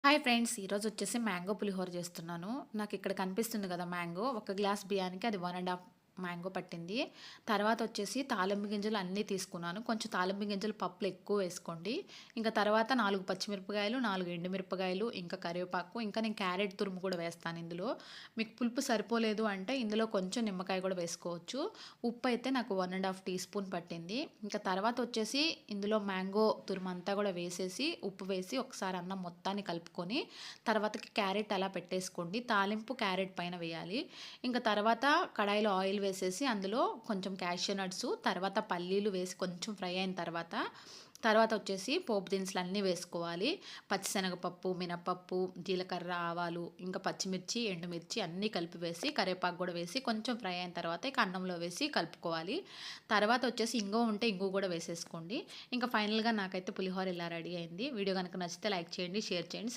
Hi friends! ఈరోజొచ్చేసి mango pulihora చేస్తున్నాను. నాకిక్కడ కనిపిస్తుంది కదా మ్యాంగో. ఒక గ్లాస్ బియ్యానికి అది 1 ½ మ్యాంగో పట్టింది. తర్వాతొచ్చేసి తాలింపు గింజలు అన్నీ తీసుకున్నాను. కొంచెం తాలింపు గింజలు పప్పులో ఎక్కువ వేసుకోండి. ఇంకా తర్వాత 4 పచ్చిమిరపకాయలు, 4 ఎండుమిరపకాయలు, ఇంకా కరివేపాకు, ఇంకా నేను క్యారెట్ తురుము కూడా వేస్తాను ఇందులో. మీకు పులుపు సరిపోలేదు అంటే ఇందులో కొంచెం నిమ్మకాయ కూడా వేసుకోవచ్చు. ఉప్పు అయితే నాకు 1 ½ టీ స్పూన్ పట్టింది. ఇంకా తర్వాతొచ్చేసి ఇందులో మ్యాంగో తురుమంతా కూడా వేసేసి, ఉప్పు వేసి ఒకసారి అన్నం మొత్తాన్ని కలుపుకొని, తర్వాతకి క్యారెట్ అలా పెట్టేసుకోండి. తాలింపు క్యారెట్ పైన వేయాలి. ఇంక తర్వాత కడాయిలో ఆయిల్ వేసేసి అందులో కొంచెం క్యాషియూ నట్స్, తర్వాత పల్లీలు వేసి కొంచెం ఫ్రై అయిన తర్వాత, వచ్చేసి పోపు దినుసులన్నీ వేసుకోవాలి. పచ్చిశనగపప్పు, మినపప్పు, జీలకర్ర, ఆవాలు, ఇంకా పచ్చిమిర్చి, ఎండుమిర్చి అన్నీ కలిపి వేసి, కరివేపాకు కూడా వేసి కొంచెం ఫ్రై అయిన తర్వాత ఇక అన్నంలో వేసి కలుపుకోవాలి. తర్వాత వచ్చేసి ఇంగువ ఉంటే ఇంగువ కూడా వేసేసుకోండి. ఇంకా ఫైనల్‌గా నాకైతే పులిహోర ఇలా రెడీ అయింది. వీడియో గనుక నచ్చితే లైక్ చేయండి, షేర్ చేయండి,